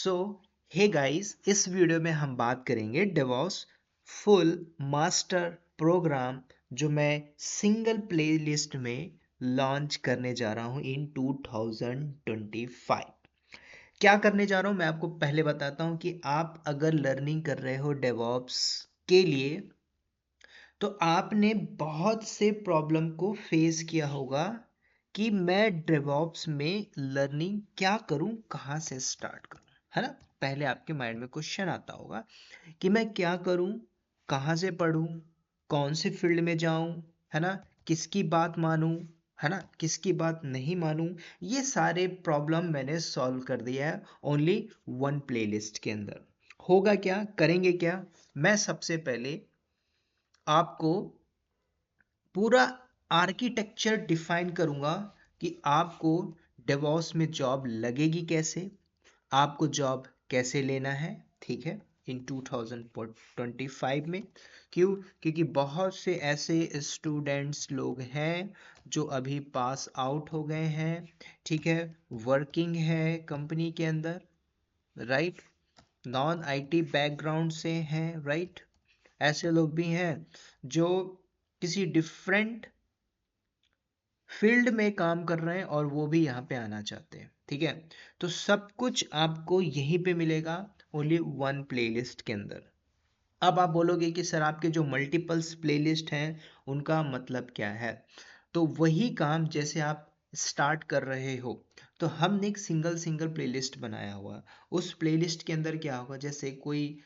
सो hey guys, इस video में हम बात करेंगे डेवॉप्स फुल मास्टर प्रोग्राम जो मैं सिंगल प्लेलिस्ट में लॉन्च करने जा रहा हूं इन 2025। क्या करने जा रहा हूं मैं आपको पहले बताता हूं कि आप अगर लर्निंग कर रहे हो डेवॉप्स के लिए तो आपने बहुत से प्रॉब्लम को फेस किया होगा कि मैं डेवॉप्स में लर्निंग क्या करूं, कहां से स्टार्ट करूं, है ना। पहले आपके माइंड में क्वेश्चन आता होगा कि मैं क्या करूं, कहां से पढूं, कौन से फील्ड में जाऊं, है ना, किसकी बात मानूं, है ना, किसकी बात नहीं मानूं। ये सारे प्रॉब्लम मैंने सॉल्व कर दिया है ओनली वन प्लेलिस्ट के अंदर। होगा क्या, करेंगे क्या, मैं सबसे पहले आपको पूरा आर्किटेक्चर डिफाइन करूंगा कि आपको डेवॉप्स में जॉब लगेगी कैसे, आपको जॉब कैसे लेना है, ठीक है, इन 2025 में। क्यों? क्योंकि बहुत से ऐसे स्टूडेंट्स लोग हैं जो अभी पास आउट हो गए हैं, ठीक है, वर्किंग है कंपनी के अंदर, राइट, नॉन आईटी बैकग्राउंड से हैं, राइट। ऐसे लोग भी हैं जो किसी डिफरेंट फील्ड में काम कर रहे हैं और वो भी यहाँ पे आना चाहते हैं, ठीक है। तो सब कुछ आपको यहीं पे मिलेगा ओनली वन प्लेलिस्ट के अंदर। अब आप बोलोगे कि सर आपके जो मल्टीपल्स प्लेलिस्ट हैं उनका मतलब क्या है। तो वही काम जैसे आप स्टार्ट कर रहे हो तो हमने एक सिंगल सिंगल प्लेलिस्ट बनाया हुआ है। उस प्लेलिस्ट के अंदर क्या होगा, जैसे कोई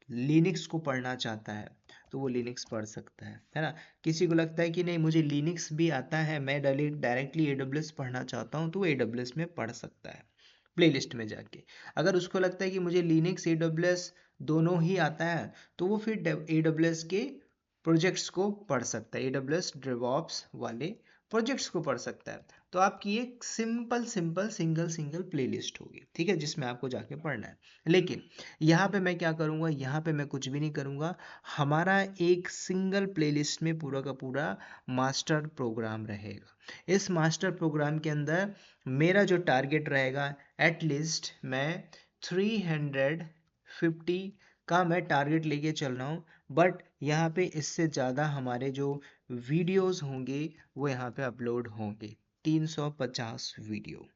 लिनक्स को पढ़ना चाहता है तो वो लिनक्स पढ़ सकता है ना। किसी को लगता है कि नहीं मुझे लिनक्स भी आता है, मैं डायरेक्टली एडब्ल्यूएस पढ़ना चाहता हूँ, तो वो एडब्ल्यूएस में पढ़ सकता है प्लेलिस्ट में जाके। अगर उसको लगता है कि मुझे लिनक्स एडब्ल्यूएस दोनों ही आता है तो वो फिर एडब्ल्यूएस के प्रोजेक्ट्स को पढ़ सकता है, एडब्ल्यूएस डेवऑप्स वाले प्रोजेक्ट्स को पढ़ सकता है। तो आपकी एक simple simple single single playlist होगी, ठीक है, जिसमें आपको जाके पढ़ना है। लेकिन यहाँ पे मैं क्या करूँगा, यहाँ पे मैं कुछ भी नहीं करूँगा। हमारा एक सिंगल प्लेलिस्ट में पूरा का पूरा मास्टर प्रोग्राम रहेगा। इस मास्टर प्रोग्राम के अंदर मेरा जो टारगेट रहेगा, एटलीस्ट मैं 350 का मैं टारगेट लेके चल रहा हूँ। बट यहाँ पे इससे ज़्यादा हमारे जो वीडियोस होंगे वो यहाँ पे अपलोड होंगे, 350 वीडियो,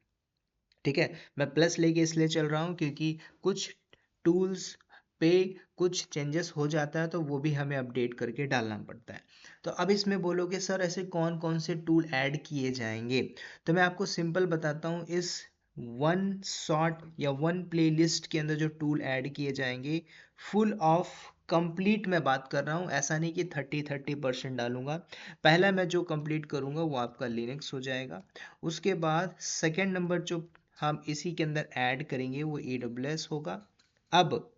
ठीक है। मैं प्लस लेके इसलिए चल रहा हूँ क्योंकि कुछ टूल्स पे कुछ चेंजेस हो जाता है तो वो भी हमें अपडेट करके डालना पड़ता है। तो अब इसमें बोलोगे सर ऐसे कौन कौन से टूल ऐड किए जाएंगे, तो मैं आपको सिंपल बताता हूँ। इस वन शॉट या वन प्लेलिस्ट के अंदर जो टूल ऐड किए जाएंगे, फुल ऑफ कंप्लीट मैं बात कर रहा हूँ, ऐसा नहीं कि 30% डालूंगा। पहला मैं जो कंप्लीट करूंगा वो आपका लिनक्स हो जाएगा। उसके बाद सेकेंड नंबर जो हम इसी के अंदर ऐड करेंगे वो AWS होगा। अब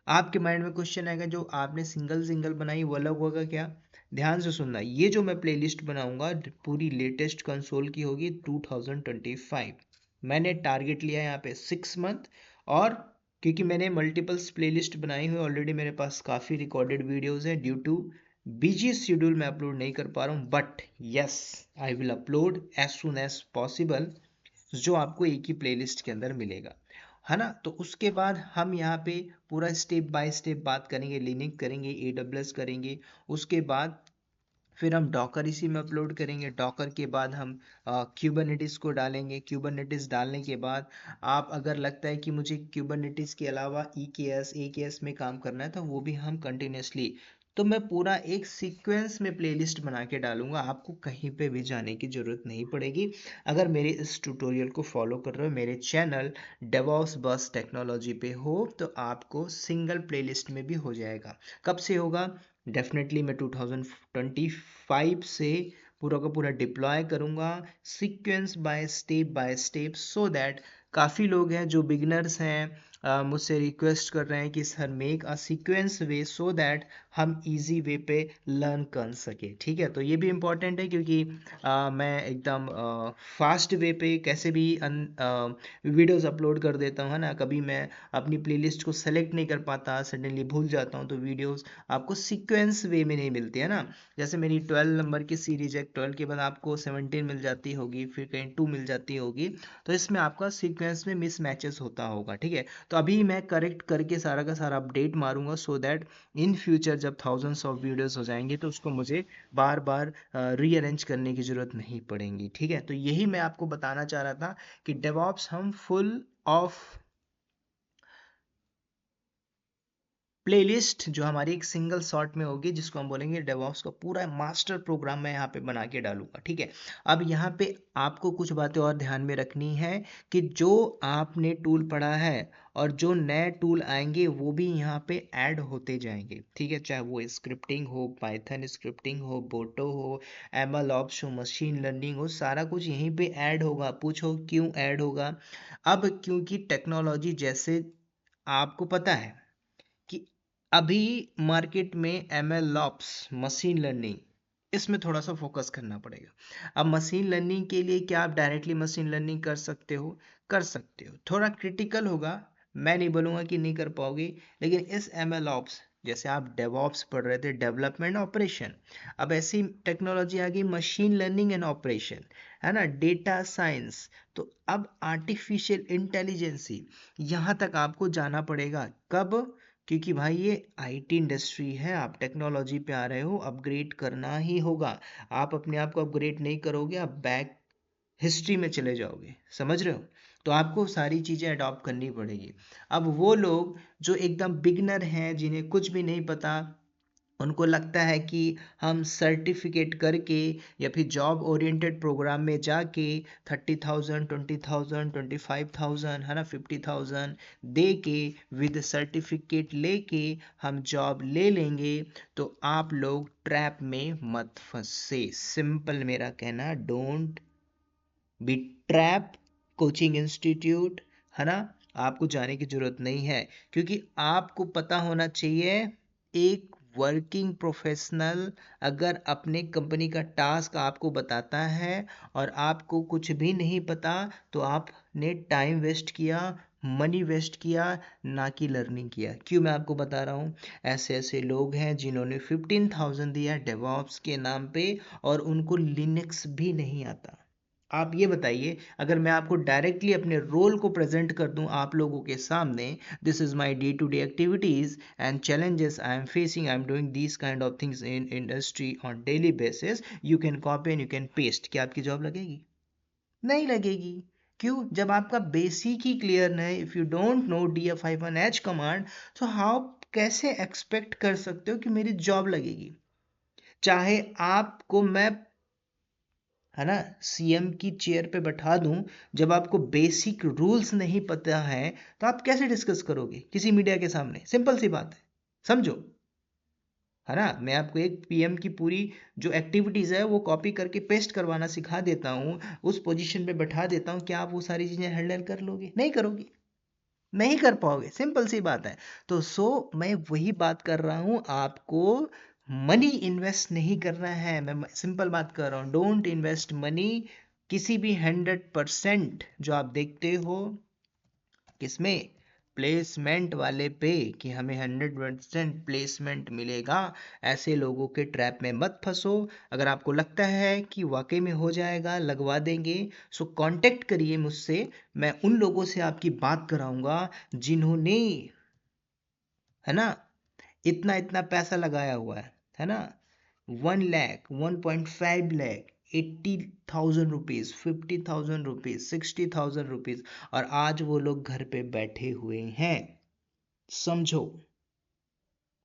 आपके माइंड में क्वेश्चन आएगा, जो आपने सिंगल सिंगल बनाई वो अलग होगा क्या। ध्यान से सुनना, ये जो मैं प्लेलिस्ट बनाऊंगा पूरी लेटेस्ट कंसोल की होगी 2025। मैंने टारगेट लिया है यहाँ पे 6 मंथ, और क्योंकि मैंने मल्टीपल्स प्लेलिस्ट बनाई हुई ऑलरेडी, मेरे पास काफ़ी रिकॉर्डेड वीडियोस हैं, ड्यू टू बिजी शेड्यूल मैं अपलोड नहीं कर पा रहा हूँ, but yes I will upload as soon as possible, जो आपको एक ही प्लेलिस्ट के अंदर मिलेगा, है ना। तो उसके बाद हम यहाँ पे पूरा स्टेप बाय स्टेप बात करेंगे, लिनक्स करेंगे, AWS करेंगे। उसके बाद फिर हम डॉकर इसी में अपलोड करेंगे। डॉकर के बाद हम क्यूबरनेटिस को डालेंगे। क्यूबरनेटिस डालने के बाद आप अगर लगता है कि मुझे क्यूबरनेटिस के अलावा EKS में काम करना है तो वो भी हम कंटिन्यूसली, तो मैं पूरा एक सीक्वेंस में प्लेलिस्ट बना के डालूंगा, आपको कहीं पे भी जाने की ज़रूरत नहीं पड़ेगी। अगर मेरे इस ट्यूटोरियल को फॉलो कर रहे हो, मेरे चैनल डेवॉप्स बस टेक्नोलॉजी पे हो, तो आपको सिंगल प्लेलिस्ट में भी हो जाएगा। कब से होगा, डेफिनेटली मैं 2025 से पूरा का पूरा डिप्लॉय करूँगा, sequence by step, so that काफ़ी लोग हैं जो बिगनर्स हैं, मुझसे रिक्वेस्ट कर रहे हैं कि sir make a sequence way so that हम इजी वे पे लर्न कर सके, ठीक है। तो ये भी इम्पॉर्टेंट है क्योंकि मैं एकदम फास्ट वे पे कैसे भी वीडियोस अपलोड कर देता हूँ, है ना। कभी मैं अपनी प्लेलिस्ट को सेलेक्ट नहीं कर पाता, सडनली भूल जाता हूँ, तो वीडियोस आपको सीक्वेंस वे में नहीं मिलती है ना। जैसे मेरी 12 नंबर की सीरीज है, 12 के बाद आपको 17 मिल जाती होगी, फिर कहीं 2 मिल जाती होगी, तो इसमें आपका सीक्वेंस में मिस मैचेस होता होगा, ठीक है। तो अभी मैं करेक्ट करके सारा का सारा अपडेट मारूंगा, सो दैट इन फ्यूचर जब थाउजेंड्स ऑफ वीडियोस हो जाएंगे तो उसको मुझे बार बार रीअरेंज करने की ज़रूरत नहीं पड़ेगी। ठीक है, तो यही मैं आपको बताना चाह रहा था कि डेवऑप्स हम फुल ऑफ प्लेलिस्ट जो हमारी एक सिंगल शॉट में होगी, जिसको हम बोलेंगे डेवऑप्स का पूरा मास्टर प्रोग्राम मैं यहाँ पे बना के डालूंगा। ठीक है, अब यहाँ पे आपको कुछ बातें और ध्यान में रखनी है कि जो आपने टूल पढ़ा है और जो नए टूल आएंगे वो भी यहाँ पे ऐड होते जाएंगे। ठीक है, चाहे वो स्क्रिप्टिंग हो, पाइथन स्क्रिप्टिंग हो, बोटो हो, एमएल ऑप्स हो, मशीन लर्निंग हो, सारा कुछ यहीं पे ऐड होगा। पूछो क्यों ऐड होगा? अब क्योंकि टेक्नोलॉजी जैसे आपको पता है कि अभी मार्केट में एमएल ऑप्स, मशीन लर्निंग, इसमें थोड़ा सा फोकस करना पड़ेगा। अब मशीन लर्निंग के लिए क्या आप डायरेक्टली मशीन लर्निंग कर सकते हो? कर सकते हो, थोड़ा क्रिटिकल होगा, मैं नहीं बोलूँगा कि नहीं कर पाओगे, लेकिन इस एमएल ऑप्स, जैसे आप डेवऑप्स पढ़ रहे थे, डेवलपमेंट ऑपरेशन, अब ऐसी टेक्नोलॉजी आ गई मशीन लर्निंग एंड ऑपरेशन, है ना, डेटा साइंस, तो अब आर्टिफिशियल इंटेलिजेंसी, यहाँ तक आपको जाना पड़ेगा। कब? क्योंकि भाई ये आईटी इंडस्ट्री है, आप टेक्नोलॉजी पे आ रहे हो, अपग्रेड करना ही होगा। आप अपने आप को अपग्रेड नहीं करोगे, आप बैक हिस्ट्री में चले जाओगे, समझ रहे हो? तो आपको सारी चीज़ें अडॉप्ट करनी पड़ेगी। अब वो लोग जो एकदम बिगनर हैं, जिन्हें कुछ भी नहीं पता, उनको लगता है कि हम सर्टिफिकेट करके या फिर जॉब ओरिएंटेड प्रोग्राम में जाके 30,000, 20,000, 25,000, है ना, 50,000 दे के विद सर्टिफिकेट लेके हम जॉब ले लेंगे। तो आप लोग ट्रैप में मत फंसे। सिंपल मेरा कहना, don't be trap. Coaching institute, है ना, आपको जाने की जरूरत नहीं है, क्योंकि आपको पता होना चाहिए, एक वर्किंग प्रोफेशनल अगर अपने कंपनी का टास्क आपको बताता है और आपको कुछ भी नहीं पता, तो आपने टाइम वेस्ट किया, मनी वेस्ट किया, ना कि लर्निंग किया। क्यों मैं आपको बता रहा हूँ? ऐसे ऐसे लोग हैं जिन्होंने 15,000 दिया डेवऑप्स के नाम पे और उनको लिनक्स भी नहीं आता। आप ये बताइए, अगर मैं आपको डायरेक्टली अपने रोल को प्रेजेंट कर दूं आप लोगों के सामने, this is my day to day activities and challenges I am facing, I am doing these kind of things in industry on daily basis, you can copy and you can paste, क्या आपकी job लगेगी? नहीं लगेगी। क्यों? जब आपका basic ही clear है, if you don't know df-h command, तो हाउ, कैसे एक्सपेक्ट कर सकते हो कि मेरी जॉब लगेगी? चाहे आपको मैं, है ना, सीएम की चेयर पे बैठा दूं, जब आपको बेसिक रूल्स नहीं पता है तो आप कैसे डिस्कस करोगे किसी मीडिया के सामने? सिंपल सी बात है, समझो, है ना। मैं आपको एक पीएम की पूरी जो एक्टिविटीज है वो कॉपी करके पेस्ट करवाना सिखा देता हूँ, उस पोजीशन पे बैठा देता हूँ, क्या आप वो सारी चीजें हैंडल कर लोगे? नहीं करोगे, नहीं कर पाओगे, सिंपल सी बात है। तो मैं वही बात कर रहा हूं, आपको मनी इन्वेस्ट नहीं करना है। मैं सिंपल बात कर रहा हूं, डोंट इन्वेस्ट मनी किसी भी 100% जो आप देखते हो किसमें, प्लेसमेंट वाले पे, कि हमें 100% प्लेसमेंट मिलेगा, ऐसे लोगों के ट्रैप में मत फंसो। अगर आपको लगता है कि वाकई में हो जाएगा, लगवा देंगे, सो कांटेक्ट करिए मुझसे, मैं उन लोगों से आपकी बात कराऊंगा जिन्होंने, है ना, इतना इतना पैसा लगाया हुआ है ना, 1 lakh, 1.5 lakh, 80,000 rupees, 50,000 rupees, 60,000 rupees, और आज वो लोग घर पे बैठे हुए हैं, समझो,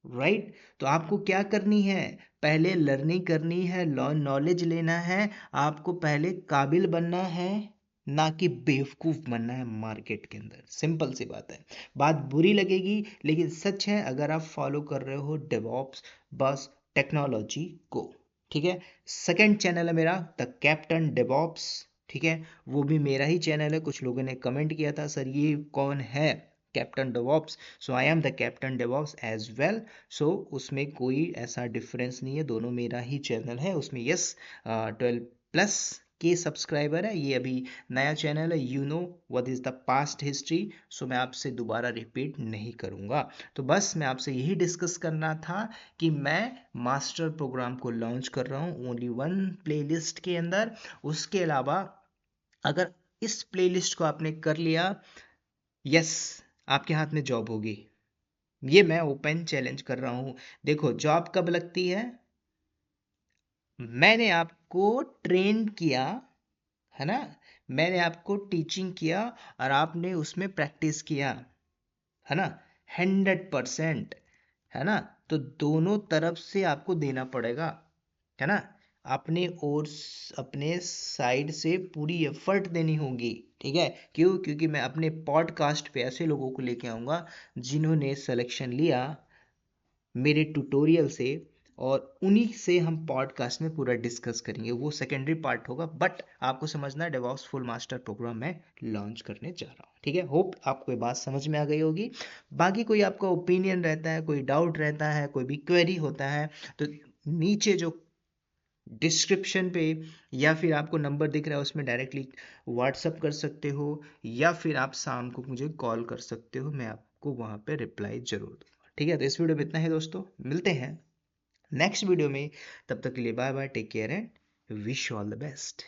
राइट? तो आपको क्या करनी है? पहले लर्निंग करनी है, नॉलेज लेना है, आपको पहले काबिल बनना है, ना कि बेवकूफ बनना है मार्केट के अंदर। सिंपल सी बात है, बात बुरी लगेगी लेकिन सच है, अगर आप फॉलो कर रहे हो डेवऑप्स बस टेक्नोलॉजी को। ठीक है, सेकंड चैनल है मेरा द कैप्टन डेवऑप्स। ठीक है, वो भी मेरा ही चैनल है। कुछ लोगों ने कमेंट किया था, सर ये कौन है captain DevOps? So I am the captain DevOps as well. So उसमें कोई ऐसा डिफरेंस नहीं है, दोनों मेरा ही चैनल है। उसमें यस 12+ के सब्सक्राइबर है, ये अभी नया चैनल है, you know what is the past history, so मैं आपसे दोबारा रिपीट नहीं करूंगा। तो बस मैं आपसे यही डिस्कस करना था कि मैं मास्टर प्रोग्राम को लॉन्च कर रहा हूँ ओनली 1 प्लेलिस्ट के अंदर। उसके अलावा अगर इस प्लेलिस्ट को आपने कर लिया, यस, आपके हाथ में जॉब होगी। ये मैं ओपन चैलेंज कर रहा हूं। देखो जॉब कब लगती है, मैंने आपको ट्रेन किया, है ना, मैंने आपको टीचिंग किया और आपने उसमें प्रैक्टिस किया, है ना, 100%, है ना। तो दोनों तरफ से आपको देना पड़ेगा, है ना। अपने और अपने साइड से पूरी एफर्ट देनी होगी, ठीक है। क्यों? क्योंकि मैं अपने पॉडकास्ट पे ऐसे लोगों को लेके आऊंगा जिन्होंने सिलेक्शन लिया मेरे ट्यूटोरियल से, और उन्हीं से हम पॉडकास्ट में पूरा डिस्कस करेंगे। वो सेकेंडरी पार्ट होगा, बट आपको समझना है डेवऑप्स फुल मास्टर प्रोग्राम मैं लॉन्च करने जा रहा हूँ, ठीक है। होप आपको ये बात समझ में आ गई होगी। बाकी कोई आपका ओपिनियन रहता है, कोई डाउट रहता है, कोई भी क्वेरी होता है, तो नीचे जो डिस्क्रिप्शन पे या फिर आपको नंबर दिख रहा है उसमें डायरेक्टली व्हाट्सअप कर सकते हो, या फिर आप शाम को मुझे कॉल कर सकते हो, मैं आपको वहाँ पे रिप्लाई जरूर दूंगा, ठीक है। तो इस वीडियो में इतना ही दोस्तों, मिलते हैं नेक्स्ट वीडियो में। तब तक के लिए bye bye, take care and wish you all the best.